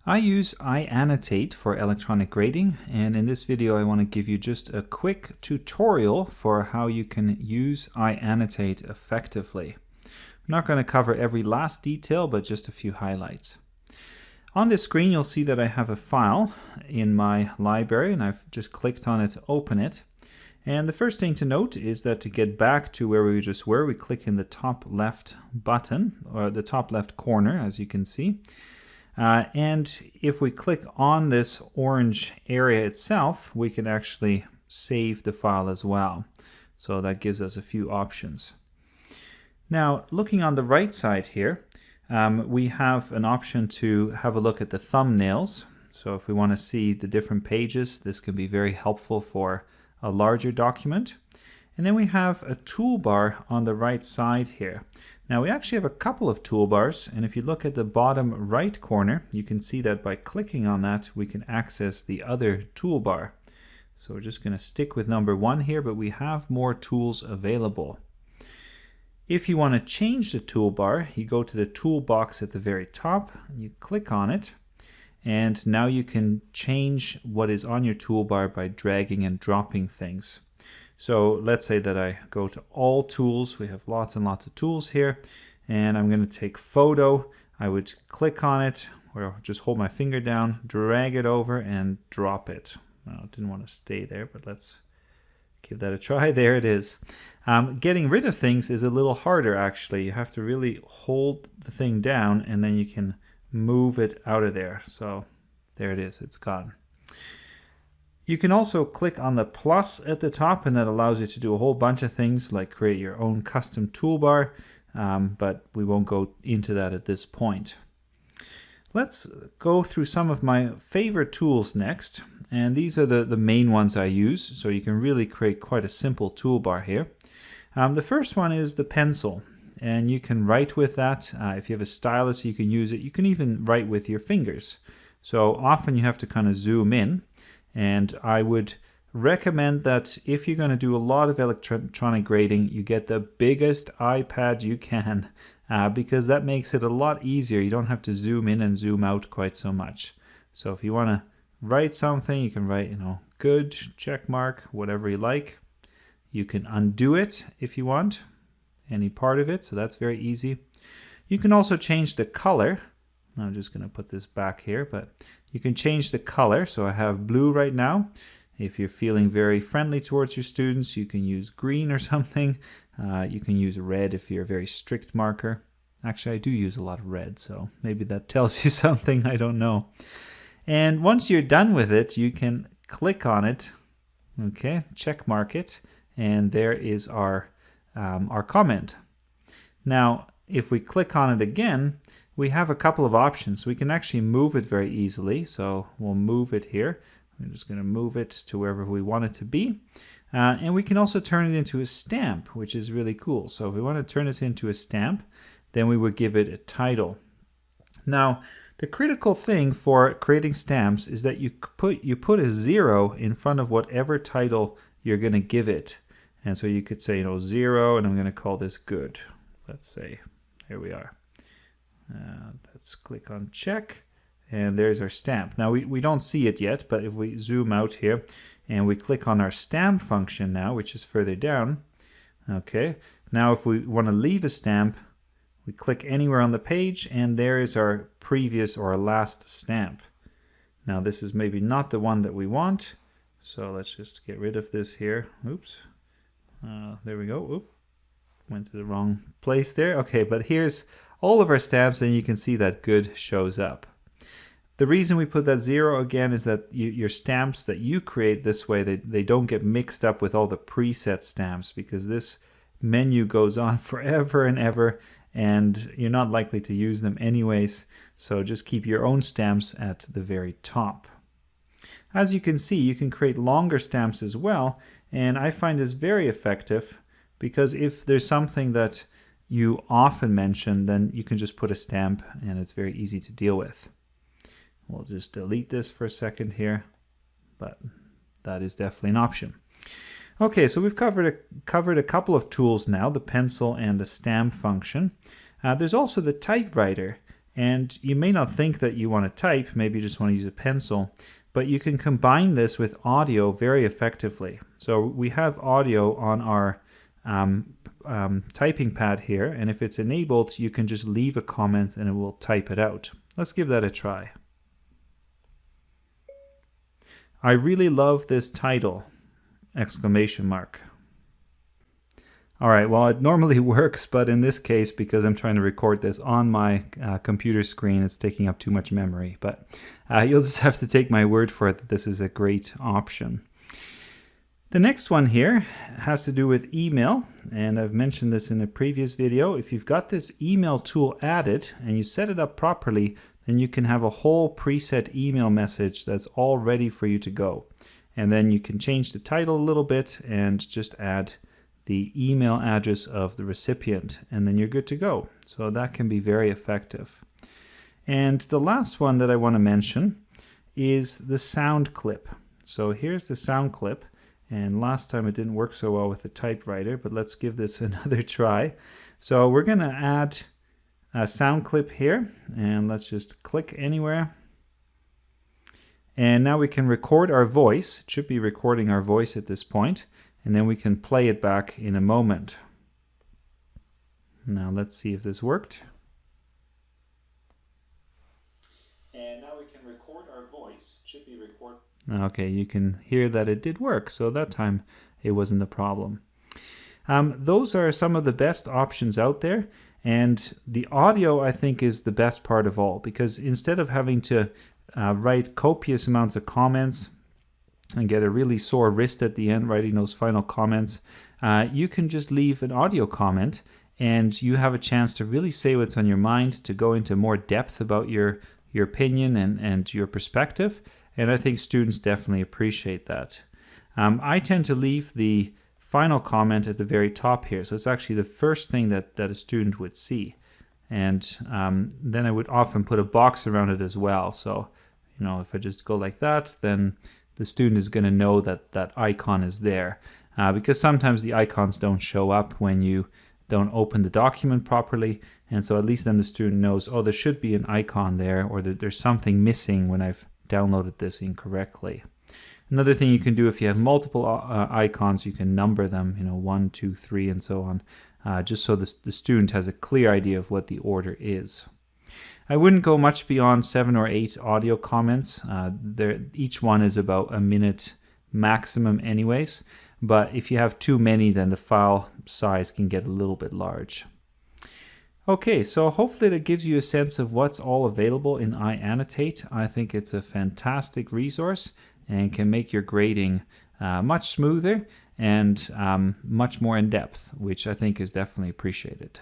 I use iAnnotate for electronic grading, and in this video I want to give you just a quick tutorial for how you can use iAnnotate effectively. I'm not going to cover every last detail, but just a few highlights. On this screen you'll see that I have a file in my library, and I've just clicked on it to open it. And the first thing to note is that to get back to where we just were, we click in the top left button, or the top left corner, as you can see. And if we click on this orange area itself, we can actually save the file as well. So that gives us a few options. Now, looking on the right side here, we have an option to have a look at the thumbnails. So if we want to see the different pages, this can be very helpful for a larger document. And then we have a toolbar on the right side here. Now we actually have a couple of toolbars, and if you look at the bottom right corner, you can see that by clicking on that we can access the other toolbar. So we're just going to stick with number 1 here, but we have more tools available. If you want to change the toolbar, you go to the toolbox at the very top, you click on it, and now you can change what is on your toolbar by dragging and dropping things. So let's say that I go to all tools. We have lots and lots of tools here, and I'm going to take photo. I would click on it, or just hold my finger down, drag it over and drop it. Well, I didn't want to stay there, but let's give that a try. There it is. Getting rid of things is a little harder actually. You have to really hold the thing down and then you can move it out of there. So there it is, it's gone. You can also click on the plus at the top, and that allows you to do a whole bunch of things like create your own custom toolbar, but we won't go into that at this point. Let's go through some of my favorite tools next, and these are the main ones I use, so you can really create quite a simple toolbar here. The first one is the pencil, and you can write with that. If you have a stylus, you can use it. You can even write with your fingers. So often you have to kind of zoom in. And I would recommend that if you're going to do a lot of electronic grading, you get the biggest iPad you can, because that makes it a lot easier. You don't have to zoom in and zoom out quite so much. So if you want to write something, you can write, good, check mark, whatever you like. You can undo it if you want, any part of it, so that's very easy. You can also change the color. I'm just going to put this back here, but you can change the color. So I have blue right now. If you're feeling very friendly towards your students, you can use green or something. You can use red if you're a very strict marker. Actually, I do use a lot of red, so maybe that tells you something, I don't know. And once you're done with it, you can click on it, okay, check mark it, and there is our comment. Now, if we click on it again, we have a couple of options. We can actually move it very easily. So we'll move it here. I'm just going to move it to wherever we want it to be. And we can also turn it into a stamp, which is really cool. So if we want to turn this into a stamp, then we would give it a title. Now, the critical thing for creating stamps is that you put a 0 in front of whatever title you're going to give it. And so you could say, 0, and I'm going to call this good. Let's say, here we are. Let's click on check, and there's our stamp. Now we don't see it yet, but if we zoom out here and we click on our stamp function now, which is further down, okay, now if we want to leave a stamp, we click anywhere on the page, and there is our previous or our last stamp. Now this is maybe not the one that we want, so let's just get rid of this here. Oops, there we go. Oop. Went to the wrong place there. Okay, but here's all of our stamps, and you can see that good shows up. The reason we put that 0 again is that your stamps that you create this way, they don't get mixed up with all the preset stamps, because this menu goes on forever and ever, and you're not likely to use them anyways. So just keep your own stamps at the very top. As you can see, you can create longer stamps as well, and I find this very effective, because if there's something that you often mention, then you can just put a stamp and it's very easy to deal with. We'll just delete this for a second here, but that is definitely an option. Okay, so we've covered a couple of tools now, the pencil and the stamp function. There's also the typewriter, And you may not think that you want to type, maybe you just want to use a pencil, but you can combine this with audio very effectively. So we have audio on our typing pad here, and if it's enabled, you can just leave a comment and it will type it out. Let's give that a try. I really love this title! Exclamation mark. All right, well, it normally works, but in this case, because I'm trying to record this on my computer screen, it's taking up too much memory. But you'll just have to take my word for it that this is a great option. The next one here has to do with email, and I've mentioned this in a previous video. If you've got this email tool added and you set it up properly, then you can have a whole preset email message that's all ready for you to go. And then you can change the title a little bit and just add the email address of the recipient, and then you're good to go. So that can be very effective. And the last one that I want to mention is the sound clip. So here's the sound clip. And last time it didn't work so well with the typewriter, but let's give this another try. So we're going to add a sound clip here, and let's just click anywhere. And now we can record our voice. It should be recording our voice at this point, and then we can play it back in a moment. Now let's see if this worked. And now we can record our voice. It should be recording. Okay, you can hear that it did work, so that time it wasn't a problem. Those are some of the best options out there, and the audio I think is the best part of all, because instead of having to write copious amounts of comments and get a really sore wrist at the end writing those final comments, you can just leave an audio comment and you have a chance to really say what's on your mind, to go into more depth about your opinion and your perspective. And I think students definitely appreciate that. I tend to leave the final comment at the very top here. So it's actually the first thing that a student would see. And then I would often put a box around it as well. So, you know, if I just go like that, then the student is going to know that that icon is there. Because sometimes the icons don't show up when you don't open the document properly. And so at least then the student knows, oh, there should be an icon there, or that there's something missing when I've downloaded this incorrectly. Another thing you can do, if you have multiple icons, you can number them, 1, 2, 3, and so on, just so the student has a clear idea of what the order is. I wouldn't go much beyond 7 or 8 audio comments. Each one is about a minute maximum anyways, but if you have too many, then the file size can get a little bit large. Okay, so hopefully that gives you a sense of what's all available in iAnnotate. I think it's a fantastic resource and can make your grading much smoother and much more in depth, which I think is definitely appreciated.